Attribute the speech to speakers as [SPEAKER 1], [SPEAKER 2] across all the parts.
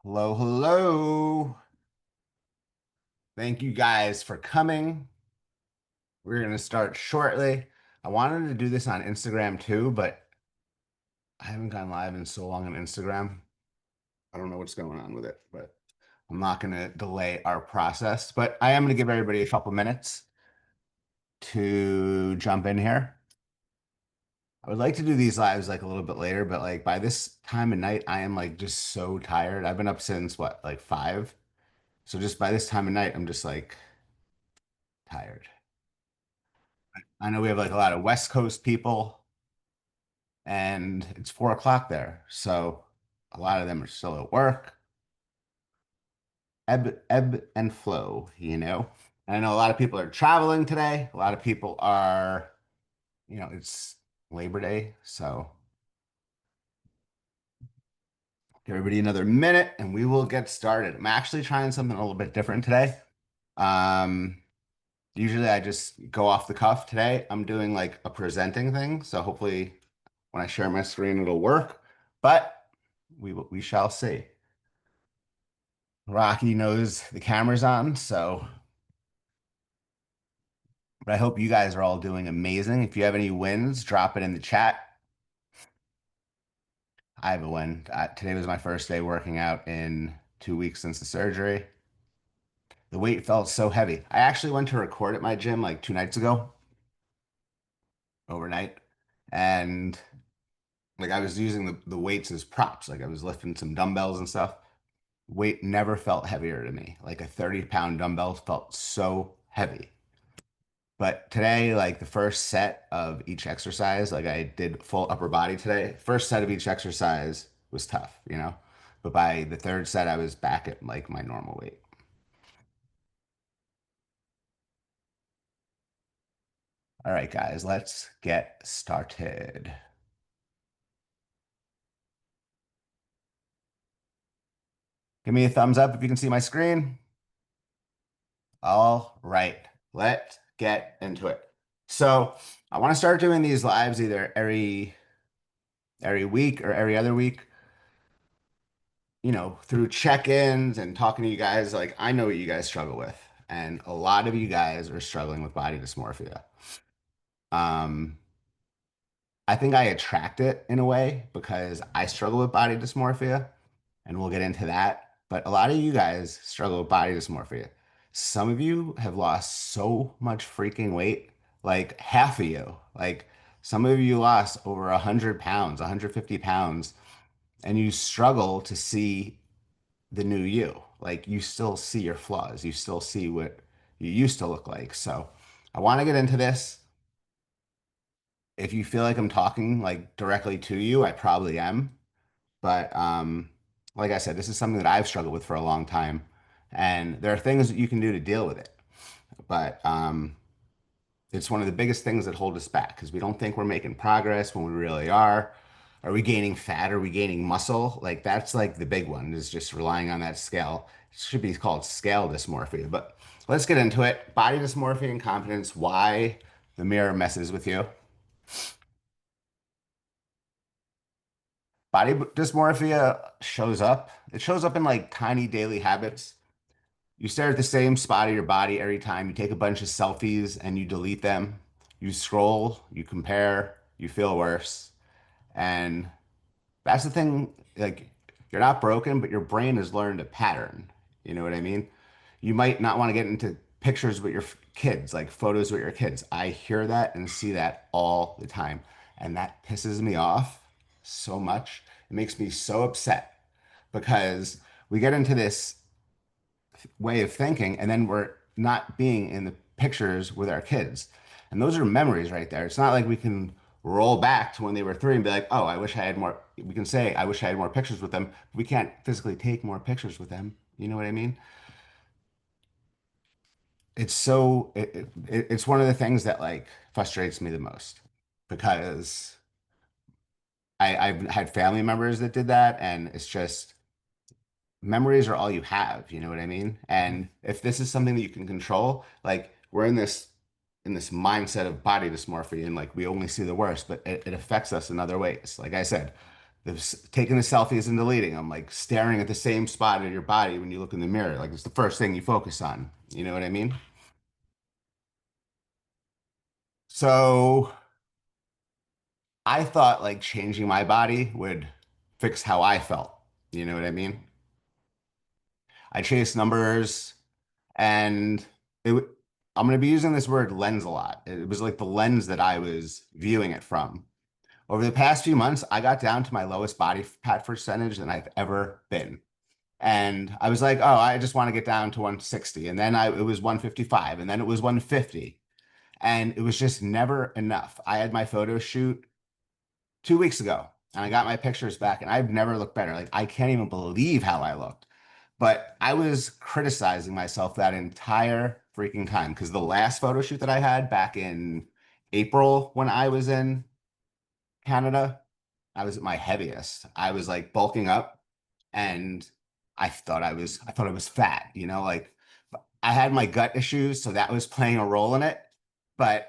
[SPEAKER 1] Hello, hello. Thank you guys for coming. We're going to start shortly. I wanted to do this on Instagram too, but I haven't gone live in so long on Instagram. I don't know what's going on with it, but I'm not going to delay our process. But I am going to give everybody a couple minutes to jump in here. I would like to do these lives like a little bit later, but like by this time of night, I am like just so tired. I've been up since what, like 5? So just by this time of night, I'm just like tired. I know we have like a lot of West Coast people, and it's 4 o'clock there. So a lot of them are still at work. Ebb and flow, you know. And I know a lot of people are traveling today. A lot of people are, it's Labor Day. So give everybody another minute and we will get started. I'm actually trying something a little bit different today. Um, Usually I just go off the cuff. Today I'm doing like a presenting thing. So hopefully when I share my screen, it'll work. But we shall see. Rocky knows the camera's on, so but I hope you guys are all doing amazing. If you have any wins, drop it in the chat. I have a win. Today was my first day working out in 2 weeks since the surgery. The weight felt so heavy. I actually went to record at my gym like 2 nights ago, overnight, and like I was using the weights as props. Like I was lifting some dumbbells and stuff. Weight never felt heavier to me. Like a 30-pound dumbbell felt so heavy. But today, like the first set of each exercise, like I did full upper body today. First set of each exercise was tough, you know? But by the third set, I was back at like my normal weight. All right, guys, let's get started. Give me a thumbs up if you can see my screen. All right, let's get into it. So I want to start doing these lives either every week or every other week, through check-ins and talking to you guys. Like I know what you guys struggle with, and a lot of you guys are struggling with body dysmorphia. Um, I think I attract it in a way because I struggle with body dysmorphia, and we'll get into that. But a lot of you guys struggle with body dysmorphia. Some of you have lost so much freaking weight, like half of you. Like some of you lost over 100 pounds, 150 pounds, and you struggle to see the new you. Like you still see your flaws. You still see what you used to look like. So I want to get into this. If you feel like I'm talking like directly to you, I probably am. But like I said, this is something that I've struggled with for a long time. And there are things that you can do to deal with it. But it's one of the biggest things that hold us back because we don't think we're making progress when we really are. Are we gaining fat? Are we gaining muscle? Like that's like the big one is just relying on that scale. It should be called scale dysmorphia. But let's get into it. Body dysmorphia and confidence. Why the mirror messes with you. Body dysmorphia shows up. It shows up in like tiny daily habits. You stare at the same spot of your body every time. You take a bunch of selfies and you delete them. You scroll, you compare, you feel worse. And that's the thing. Like, you're not broken, but your brain has learned a pattern. You know what I mean? You might not want to get into pictures with your kids, like photos with your kids. I hear that and see that all the time. And that pisses me off so much. It makes me so upset because we get into this way of thinking, and then we're not being in the pictures with our kids. And those are memories right there. It's not like we can roll back to when they were 3 and be like, oh, I wish I had more. We can say, I wish I had more pictures with them. But we can't physically take more pictures with them. You know what I mean? It's one of the things that like frustrates me the most because I've had family members that did that, and it's just memories are all you have, you know what I mean? And if this is something that you can control, like we're in this mindset of body dysmorphia and like we only see the worst, but it affects us in other ways. Like I said, taking the selfies and deleting them, like staring at the same spot of your body when you look in the mirror. Like it's the first thing you focus on. You know what I mean? So I thought like changing my body would fix how I felt. You know what I mean? I chased numbers and it, w- I'm going to be using this word lens a lot. It was like the lens that I was viewing it from. Over the past few months, I got down to my lowest body fat percentage than I've ever been. And I was like, oh, I just want to get down to 160. And then it was 155, and then it was 150. And it was just never enough. I had my photo shoot 2 weeks ago and I got my pictures back and I've never looked better. Like I can't even believe how I looked. But I was criticizing myself that entire freaking time because the last photo shoot that I had back in April when I was in Canada, I was at my heaviest. I was like bulking up and I thought I was fat, like I had my gut issues, so that was playing a role in it. But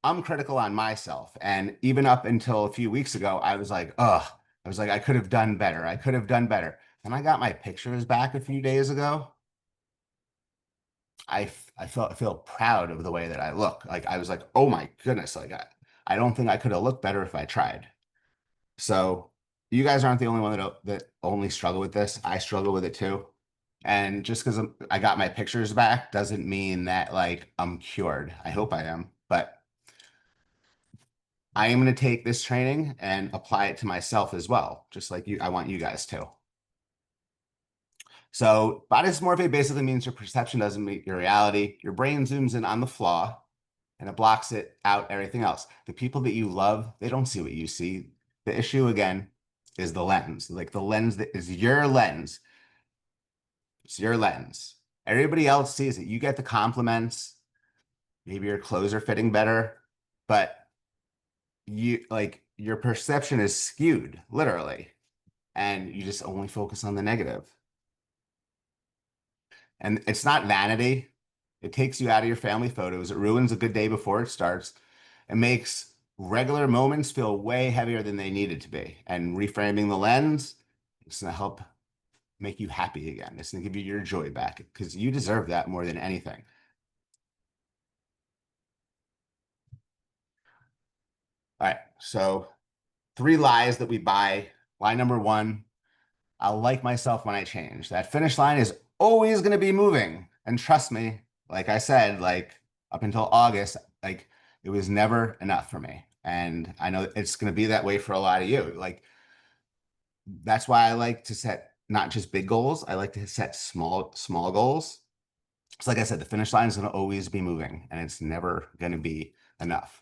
[SPEAKER 1] I'm critical on myself. And even up until a few weeks ago, I was like, ugh, I was like, I could have done better. I could have done better. And I got my pictures back a few days ago. I feel proud of the way that I look. Like I was like, oh my goodness, like I don't think I could have looked better if I tried. So you guys aren't the only one that only struggle with this. I struggle with it too. And just because I got my pictures back doesn't mean that like I'm cured. I hope I am, but I am going to take this training and apply it to myself as well, just like you. I want you guys to. So, body dysmorphia basically means your perception doesn't meet your reality. Your brain zooms in on the flaw and it blocks it out everything else. The people that you love, they don't see what you see. The issue again is the lens, like the lens that is your lens. It's your lens. Everybody else sees it. You get the compliments. Maybe your clothes are fitting better, but your perception is skewed, literally, and you just only focus on the negative. And it's not vanity. It takes you out of your family photos. It ruins a good day before it starts. It makes regular moments feel way heavier than they needed to be. And reframing the lens, it's going to help make you happy again. It's going to give you your joy back because you deserve that more than anything. All right. So, three lies that we buy. Lie number one, I'll like myself when I change. That finish line is always going to be moving. And trust me, like I said, like up until August, like it was never enough for me. And I know it's going to be that way for a lot of you. Like that's why I like to set not just big goals. I like to set small goals. So like I said, the finish line is going to always be moving and it's never going to be enough.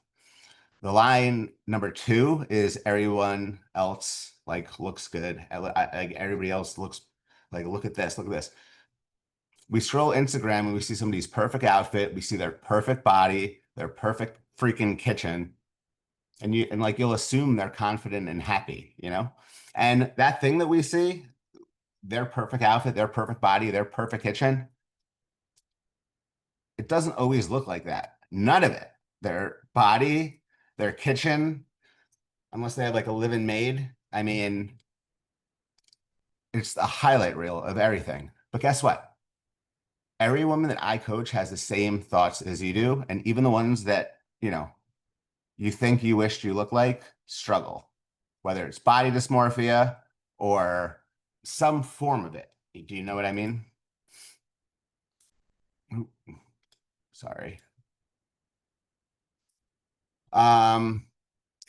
[SPEAKER 1] The line number two is everyone else like looks good. Like everybody else looks like, look at this, look at this. We scroll Instagram and we see somebody's perfect outfit. We see their perfect body, their perfect freaking kitchen. And like you'll assume they're confident and happy, you know? And that thing that we see, their perfect outfit, their perfect body, their perfect kitchen, it doesn't always look like that. None of it. Their body, their kitchen, unless they have like a live-in maid. I mean, it's the highlight reel of everything. But guess what? Every woman that I coach has the same thoughts as you do. And even the ones that, you think you wished you looked like struggle, whether it's body dysmorphia or some form of it. Do you know what I mean? Oop, sorry. Um,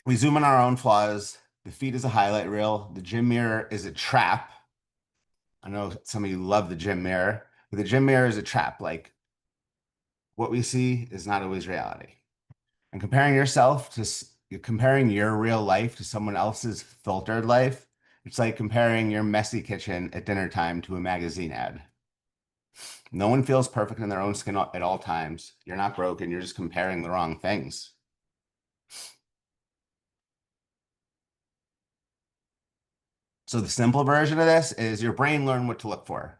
[SPEAKER 1] we zoom in our own flaws. The feed is a highlight reel. The gym mirror is a trap. I know some of you love the gym mirror, but the gym mirror is a trap. Like what we see is not always reality. And comparing your real life to someone else's filtered life, it's like comparing your messy kitchen at dinner time to a magazine ad. No one feels perfect in their own skin at all times. You're not broken, you're just comparing the wrong things. So the simple version of this is your brain learn what to look for.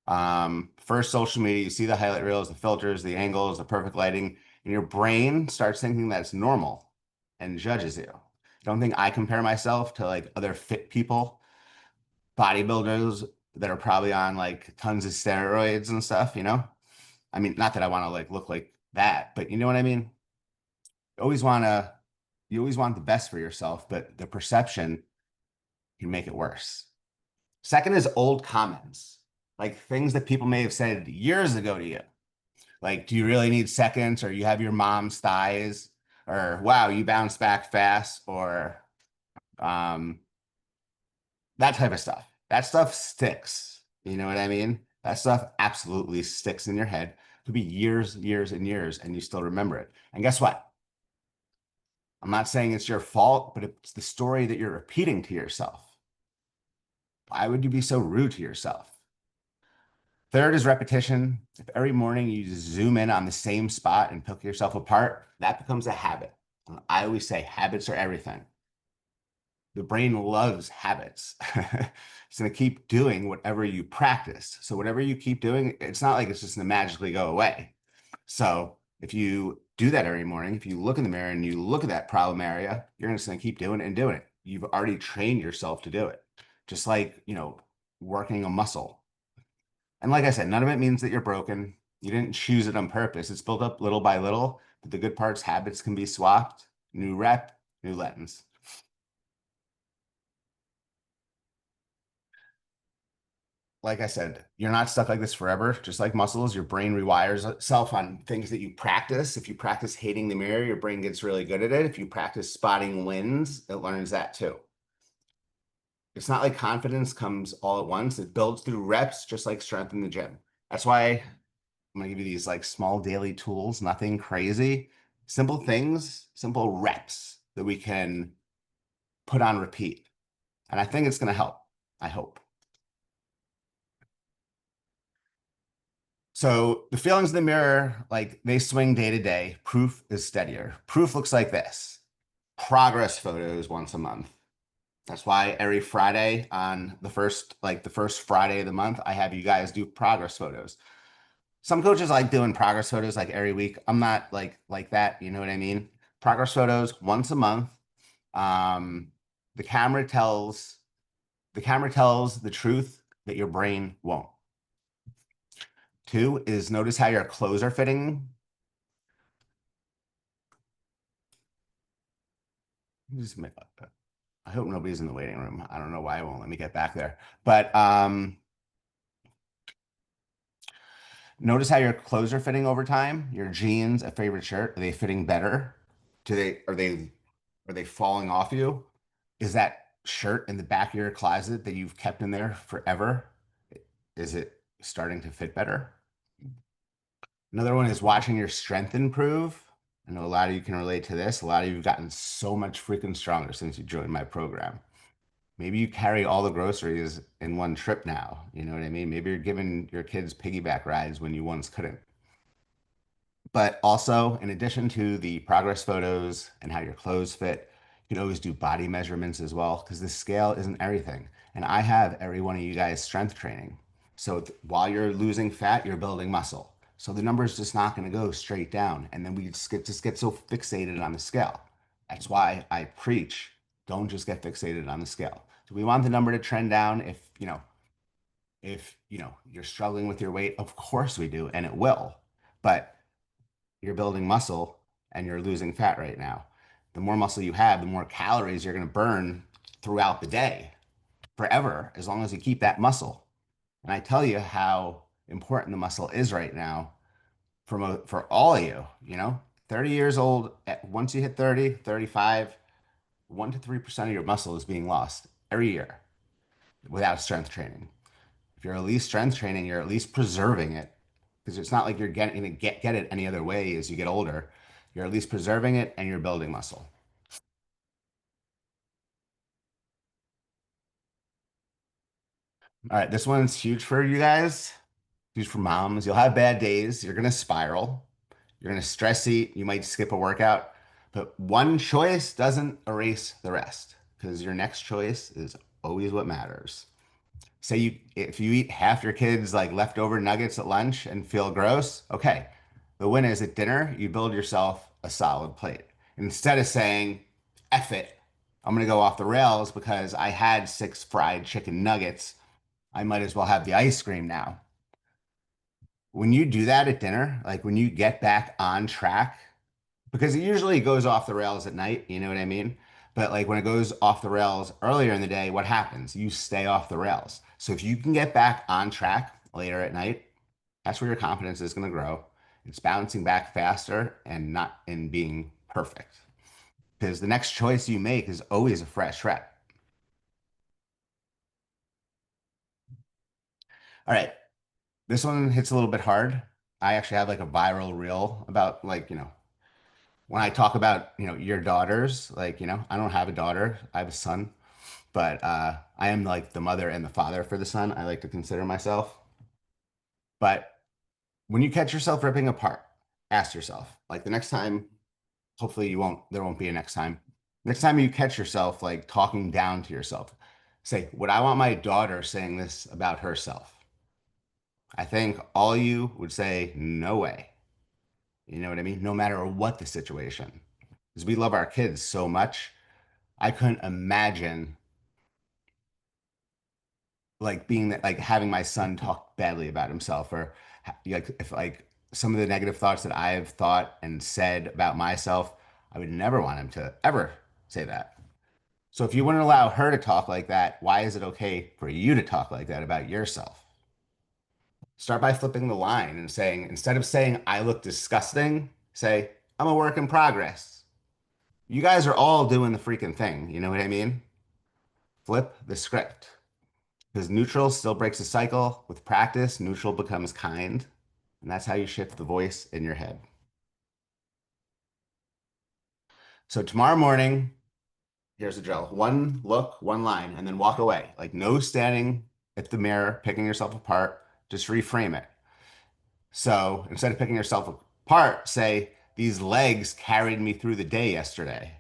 [SPEAKER 1] First, social media, you see the highlight reels, the filters, the angles, the perfect lighting, and your brain starts thinking that's normal and judges you. Don't think I compare myself to like other fit people, bodybuilders that are probably on like tons of steroids and stuff, you know? I mean, not that I want to like look like that, but you know what I mean? You always want to, you always want the best for yourself, but the perception can make it worse. Second is old comments, like things that people may have said years ago to you. Like, do you really need seconds? Or you have your mom's thighs? Or wow, you bounce back fast? Or um, that type of stuff. That stuff sticks. You know what I mean? That stuff absolutely sticks in your head. It could be years, years, and years, and you still remember it. And guess what? I'm not saying it's your fault, but it's the story that you're repeating to yourself. Why would you be so rude to yourself? Third is repetition. If every morning you zoom in on the same spot and pick yourself apart, that becomes a habit. I always say habits are everything. The brain loves habits. It's going to keep doing whatever you practice. So whatever you keep doing, it's not like it's just going to magically go away. So if you do that every morning, if you look in the mirror and you look at that problem area, you're just going to keep doing it and doing it. You've already trained yourself to do it. Just like, working a muscle. And like I said, none of it means that you're broken. You didn't choose it on purpose. It's built up little by little, but the good parts, habits can be swapped. New rep, new lens. Like I said, you're not stuck like this forever. Just like muscles, your brain rewires itself on things that you practice. If you practice hating the mirror, your brain gets really good at it. If you practice spotting wins, it learns that too. It's not like confidence comes all at once. It builds through reps, just like strength in the gym. That's why I'm gonna give you these like small daily tools, nothing crazy, simple things, simple reps that we can put on repeat. And I think it's gonna help. I hope. So the feelings in the mirror, like they swing day to day. Proof is steadier. Proof looks like this. Progress photos once a month. That's why every Friday on the first Friday of the month, I have you guys do progress photos. Some coaches like doing progress photos like every week. I'm not like that, you know what I mean? Progress photos once a month. Um, the camera tells the camera tells the truth that your brain won't. Two is notice how your clothes are fitting. Just make, I hope nobody's in the waiting room. I don't know why it won't let me get back there. But notice how your clothes are fitting over time. Your jeans, a favorite shirt, are they fitting better? Do they are they falling off you? Is that shirt in the back of your closet that you've kept in there forever? Is it starting to fit better? Another one is watching your strength improve. I know a lot of you can relate to this. A lot of you have gotten so much freaking stronger since you joined my program. Maybe you carry all the groceries in one trip now. You know what I mean? Maybe you're giving your kids piggyback rides when you once couldn't. But also, in addition to the progress photos and how your clothes fit, you can always do body measurements as well because the scale isn't everything. And I have every one of you guys strength training. So while you're losing fat, you're building muscle. So the number is just not going to go straight down. And then we just get so fixated on the scale. That's why I preach, don't just get fixated on the scale. Do we want the number to trend down if you're struggling with your weight? Of course we do, and it will. But you're building muscle and you're losing fat right now. The more muscle you have, the more calories you're going to burn throughout the day forever, as long as you keep that muscle. And I tell you how important the muscle is right now for all of you, 30 years old, once you hit 30, 35, 1 to 3% of your muscle is being lost every year without strength training. If you're at least strength training, you're at least preserving it because it's not like you're getting to get it any other way as you get older. You're at least preserving it and you're building muscle. All right, this one's huge for you guys, huge for moms. You'll have bad days. You're going to spiral. You're going to stress eat. You might skip a workout, but one choice doesn't erase the rest because your next choice is always what matters. Say if you eat half your kids like leftover nuggets at lunch and feel gross, okay. The win is at dinner, you build yourself a solid plate. Instead of saying, F it, I'm gonna go off the rails because I had six fried chicken nuggets. I might as well have the ice cream now. When you do that at dinner, like when you get back on track, because it usually goes off the rails at night, you know what I mean? But like when it goes off the rails earlier in the day, what happens? You stay off the rails. So if you can get back on track later at night, that's where your confidence is going to grow. It's bouncing back faster and not in being perfect. Because the next choice you make is always a fresh threat. All right, this one hits a little bit hard. I actually have like a viral reel about like, when I talk about, your daughters, like, I don't have a daughter, I have a son, but I am like the mother and the father for the son. I like to consider myself. But when you catch yourself ripping apart, ask yourself, like the next time, hopefully there won't be a next time. Next time you catch yourself like talking down to yourself, say, would I want my daughter saying this about herself? I think all you would say, no way. You know what I mean? No matter what the situation. Because we love our kids so much. I couldn't imagine like being that, like having my son talk badly about himself or like if like some of the negative thoughts that I've thought and said about myself, I would never want him to ever say that. So if you wouldn't allow her to talk like that, why is it okay for you to talk like that about yourself? Start by flipping the line and saying, instead of saying, I look disgusting, say, I'm a work in progress. You guys are all doing the freaking thing. You know what I mean? Flip the script. Because neutral still breaks the cycle. With practice, neutral becomes kind. And that's how you shift the voice in your head. So tomorrow morning, here's the drill. One look, one line, and then walk away. Like no standing at the mirror, picking yourself apart. Just reframe it. So instead of picking yourself apart, say, these legs carried me through the day yesterday.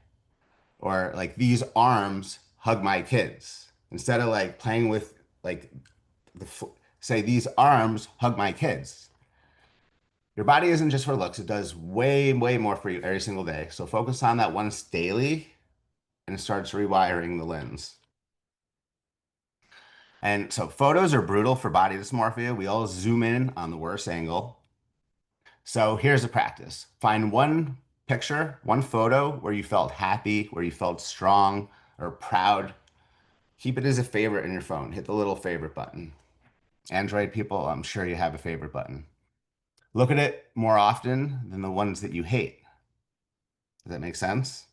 [SPEAKER 1] Or like these arms hug my kids. Instead of like playing with like say these arms hug my kids. Your body isn't just for looks. It does way, way more for you every single day. So focus on that once daily and it starts rewiring the lens. And so photos are brutal for body dysmorphia. We all zoom in on the worst angle. So here's a practice. Find one picture, one photo where you felt happy, where you felt strong or proud. Keep it as a favorite in your phone. Hit the little favorite button. Android people, I'm sure you have a favorite button. Look at it more often than the ones that you hate. Does that make sense?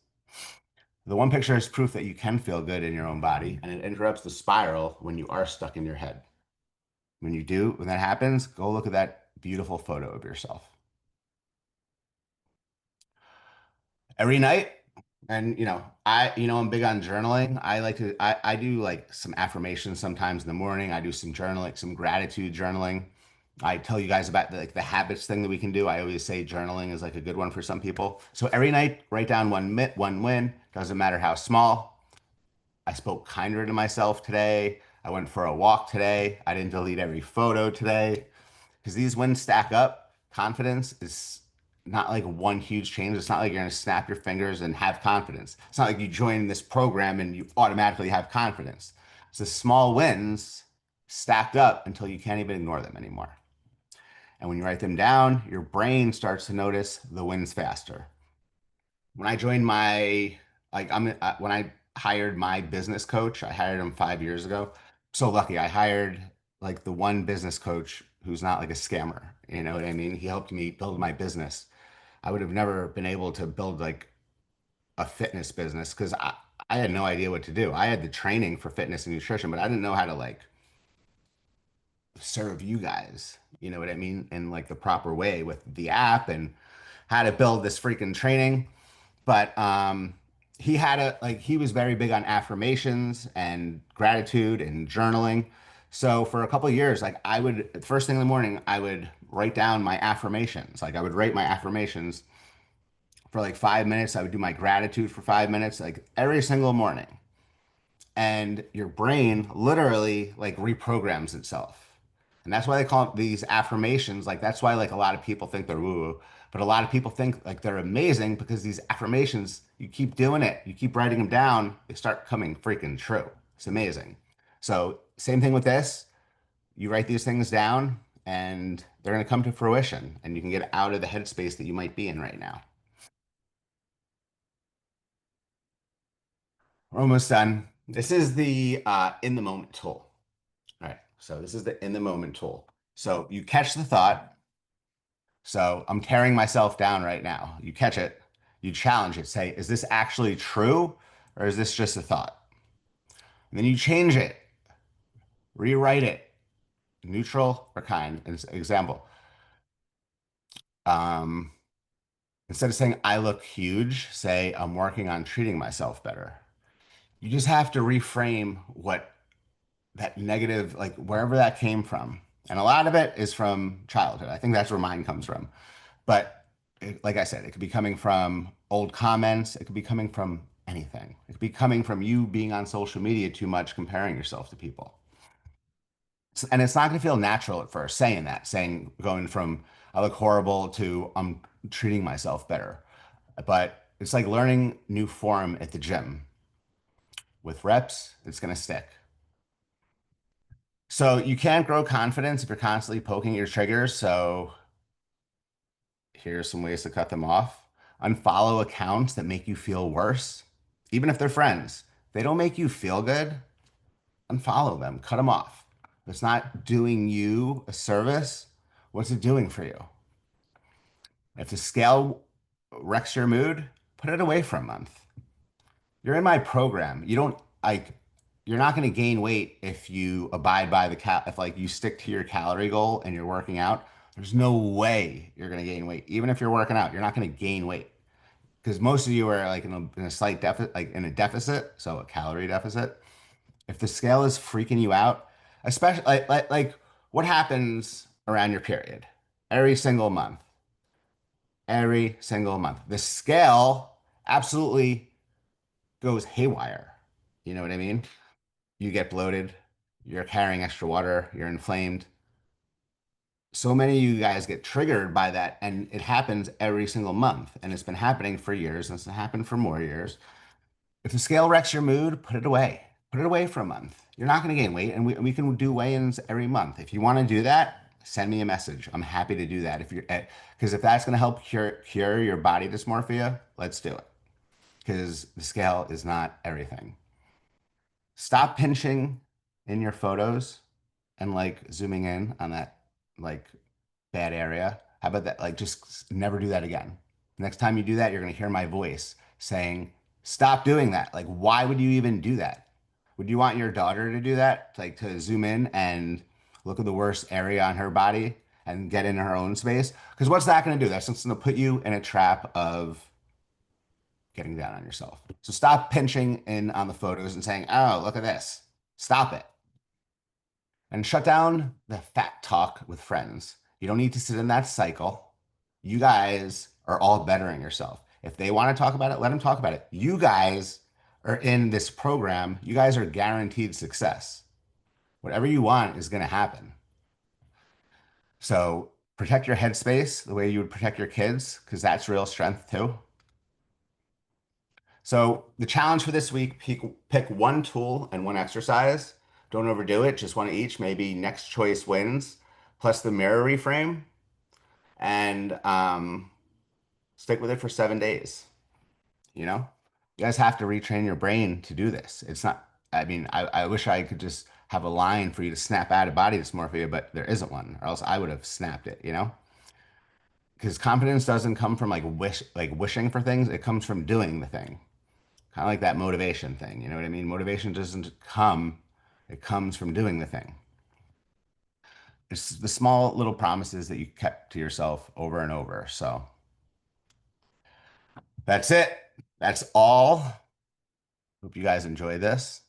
[SPEAKER 1] The one picture is proof that you can feel good in your own body, and it interrupts the spiral when you are stuck in your head. When that happens, go look at that beautiful photo of yourself. Every night, and I'm big on journaling. I do like some affirmations sometimes in the morning. I do some journaling, some gratitude journaling. I tell you guys about like the habits thing that we can do. I always say journaling is like a good one for some people. So every night, write down one win. Doesn't matter how small. I spoke kinder to myself today. I went for a walk today. I didn't delete every photo today. Because these wins stack up. Confidence is not like one huge change. It's not like you're going to snap your fingers and have confidence. It's not like you join this program and you automatically have confidence. It's the small wins stacked up until you can't even ignore them anymore. And when you write them down, your brain starts to notice the wins faster. When I joined my, like, when I hired my business coach, I hired him 5 years ago. So lucky, I hired like the one business coach who's not like a scammer. You know what I mean? He helped me build my business. I would have never been able to build like a fitness business because I had no idea what to do. I had the training for fitness and nutrition, but I didn't know how to like serve you guys. You know what I mean? In like the proper way with the app and how to build this freaking training. But he was very big on affirmations and gratitude and journaling. So for a couple of years, like first thing in the morning, I would write down my affirmations. Like I would write my affirmations for like 5 minutes. I would do my gratitude for 5 minutes, like every single morning. And your brain literally like reprograms itself. And that's why they call it these affirmations. Like that's why like a lot of people think they're woo-woo. But a lot of people think like they're amazing because these affirmations, you keep doing it, you keep writing them down, they start coming freaking true. It's amazing. So, same thing with this. You write these things down and they're going to come to fruition and you can get out of the headspace that you might be in right now. We're almost done. This is the in the moment tool. All right. So, this is the in the moment tool. So, you catch the thought. So, I'm tearing myself down right now. You catch it, you challenge it, say, is this actually true or is this just a thought? And then you change it, rewrite it, neutral or kind. Example. Um, Instead of saying, I look huge, say, I'm working on treating myself better. You just have to reframe what that negative, like wherever that came from. And a lot of it is from childhood. I think that's where mine comes from. But like I said, it could be coming from old comments. It could be coming from anything. It could be coming from you being on social media too much, comparing yourself to people. And it's not going to feel natural at first saying that, saying going from I look horrible to I'm treating myself better. But it's like learning new form at the gym. With reps, it's going to stick. So you can't grow confidence if you're constantly poking your triggers. So here's some ways to cut them off. Unfollow accounts that make you feel worse, even if they're friends. If they don't make you feel good, unfollow them, cut them off. If it's not doing you a service, what's it doing for you? If the scale wrecks your mood, put it away for a month. You're in my program. You don't like you're not going to gain weight if you abide by the if like you stick to your calorie goal and you're working out. There's no way you're going to gain weight. Even if you're working out, you're not going to gain weight because most of you are like in a slight deficit, like in a deficit, so a calorie deficit. If the scale is freaking you out, especially like what happens around your period every single month, every single month, the scale absolutely goes haywire. You know what I mean? You get bloated, you're carrying extra water, you're inflamed. So many of you guys get triggered by that, and it happens every single month. And it's been happening for years, and it's happened for more years. If the scale wrecks your mood, put it away. Put it away for a month. You're not going to gain weight, and we can do weigh-ins every month. If you want to do that, send me a message. I'm happy to do that. If you're because if that's going to help cure your body dysmorphia, let's do it. Because the scale is not everything. Stop pinching in your photos and like zooming in on that like bad area. How about that? Like just never do that again. Next time you do that, you're going to hear my voice saying, stop doing that. Like, why would you even do that? Would you want your daughter to do that? Like to zoom in and look at the worst area on her body and get in her own space? Because what's that going to do? That's just going to put you in a trap of getting down on yourself. So stop pinching in on the photos and saying, oh, look at this. Stop it. And shut down the fat talk with friends. You don't need to sit in that cycle. You guys are all bettering yourself. If they want to talk about it, let them talk about it. You guys are in this program. You guys are guaranteed success. Whatever you want is going to happen. So protect your headspace the way you would protect your kids, because that's real strength too. So the challenge for this week, pick one tool and one exercise. Don't overdo it, just one each. Maybe next choice wins, plus the mirror reframe, and stick with it for 7 days. You know, you guys have to retrain your brain to do this. It's not, I mean, I wish I could just have a line for you to snap out of body dysmorphia, but there isn't one, or else I would have snapped it, you know? Because confidence doesn't come from like wishing for things, it comes from doing the thing. Kind of like that motivation thing. You know what I mean? Motivation doesn't come, it comes from doing the thing. It's the small little promises that you kept to yourself over and over. So that's it. That's all. Hope you guys enjoyed this.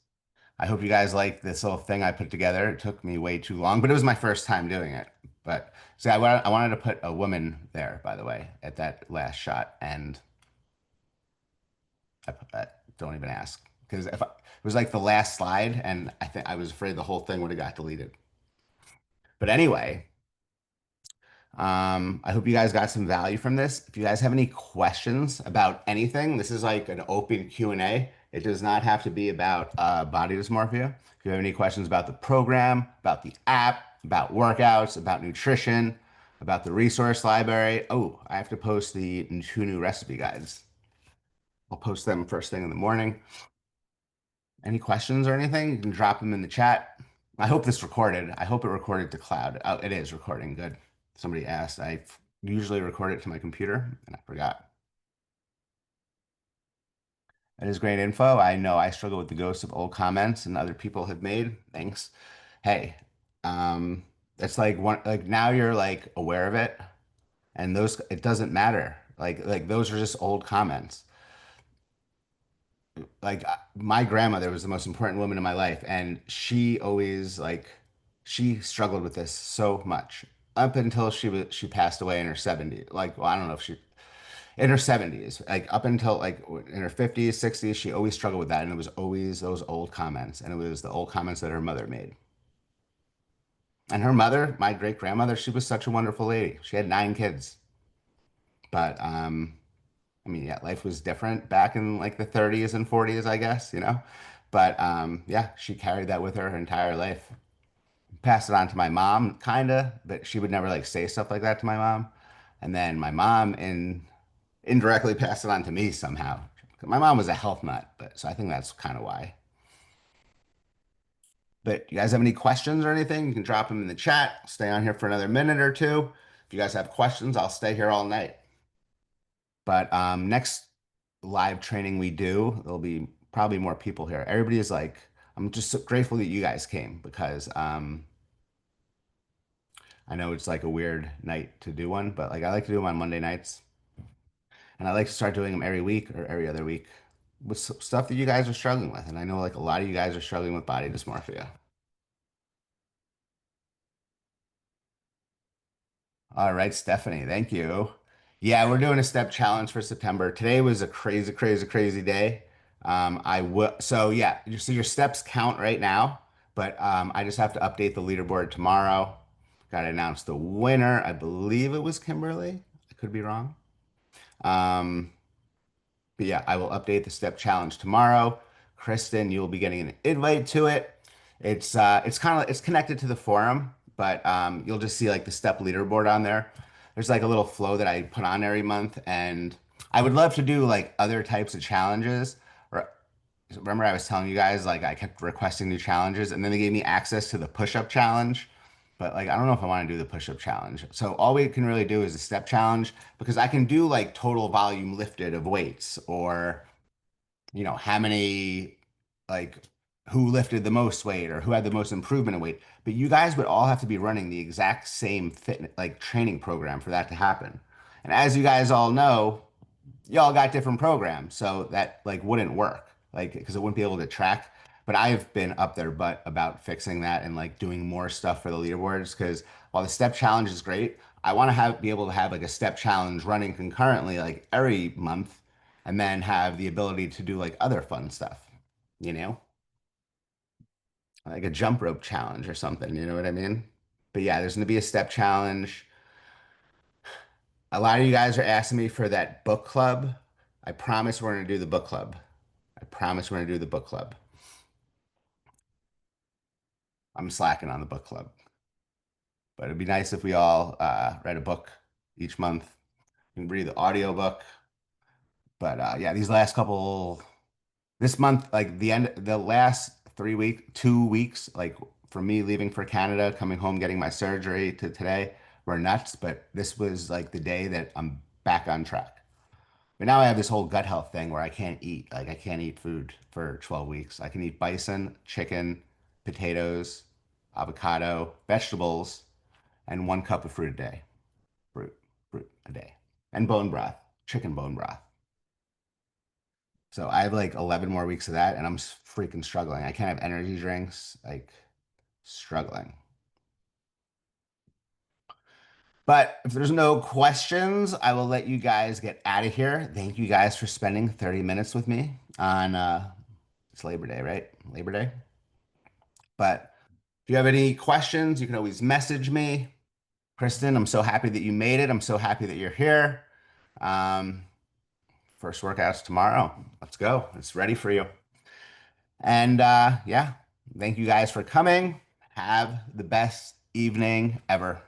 [SPEAKER 1] I hope you guys like this little thing I put together. It took me way too long, but it was my first time doing it. But see, I wanted to put a woman there, by the way, at that last shot. And I put that. Don't even ask. Because if I, it was like the last slide, and I think I was afraid the whole thing would have got deleted. But anyway, I hope you guys got some value from this. If you guys have any questions about anything, this is like an open Q&A. It does not have to be about body dysmorphia. If you have any questions about the program, about the app, about workouts, about nutrition, about the resource library. Oh, I have to post the two new recipe guides. I'll post them first thing in the morning. Any questions or anything, you can drop them in the chat. I hope this recorded. I hope it recorded to cloud. Oh, it is recording. Good. Somebody asked. I usually record it to my computer and I forgot. That is great info. I know I struggle with the ghosts of old comments and other people have made. Thanks. Hey, um, it's like one like now you're like aware of it and those it doesn't matter. Like those are just old comments. Like my grandmother was the most important woman in my life and she always like she struggled with this so much up until she passed away in her 70s, like well I don't know if she in her 70s, like up until like in her 50s 60s she always struggled with that and it was always those old comments and it was the old comments that her mother made. And her mother, my great grandmother, she was such a wonderful lady. She had 9 kids, but I mean, yeah, life was different back in like the 30s and 40s, I guess, you know. But yeah, she carried that with her entire life. Passed it on to my mom, kinda, but she would never like say stuff like that to my mom. And then my mom indirectly passed it on to me somehow. My mom was a health nut, but so I think that's kind of why. But you guys have any questions or anything? You can drop them in the chat. I'll stay on here for another minute or two. If you guys have questions, I'll stay here all night. But next live training we do, there'll be probably more people here. Everybody is like, I'm just so grateful that you guys came because I know it's like a weird night to do one, but like I like to do them on Monday nights, and I like to start doing them every week or every other week with stuff that you guys are struggling with. And I know like a lot of you guys are struggling with body dysmorphia. All right, Stephanie, thank you. Yeah, we're doing a step challenge for September. Today was a crazy, crazy, crazy day. I will, so yeah, so your steps count right now, but I just have to update the leaderboard tomorrow. Got to announce the winner. I believe it was Kimberly. I could be wrong. Um, but yeah, I will update the step challenge tomorrow. Kristen, you will be getting an invite to it. It's kind of it's connected to the forum, but you'll just see like the step leaderboard on there. There's like a little flow that I put on every month, and I would love to do like other types of challenges. Or remember, I was telling you guys like I kept requesting new challenges, and then they gave me access to the push-up challenge. But like I don't know if I want to do the push-up challenge. So all we can really do is a step challenge because I can do like total volume lifted of weights or how many, like, who lifted the most weight or who had the most improvement in weight. But you guys would all have to be running the exact same fitness, like training program for that to happen. And as you guys all know, y'all got different programs, so that like wouldn't work, like because it wouldn't be able to track. But I've been up their butt about fixing that and like doing more stuff for the leaderboards because while the step challenge is great, I want to have be able to have like a step challenge running concurrently like every month and then have the ability to do like other fun stuff, you know, like a jump rope challenge or something, you know what I mean? But yeah, there's going to be a step challenge. A lot of you guys are asking me for that book club. I promise we're going to do the book club. I promise we're going to do the book club. I'm slacking on the book club, but it'd be nice if we all read a book each month. You can read the audio book. But yeah, these last couple, this month, like the last 3 week, 2 weeks, like for me leaving for Canada, coming home, getting my surgery to today were nuts. But this was like the day that I'm back on track. But now I have this whole gut health thing where I can't eat. Like I can't eat food for 12 weeks. I can eat bison, chicken, potatoes, avocado, vegetables, and 1 cup of fruit a day. Fruit a day. And bone broth, chicken bone broth. So I have like 11 more weeks of that and I'm freaking struggling. I can't have energy drinks, like struggling. But if there's no questions, I will let you guys get out of here. Thank you guys for spending 30 minutes with me on it's Labor Day, right? Labor Day. But if you have any questions, you can always message me. Kristen, I'm so happy that you made it. I'm so happy that you're here. Um, First workouts tomorrow. Let's go. It's ready for you. And yeah, thank you guys for coming. Have the best evening ever.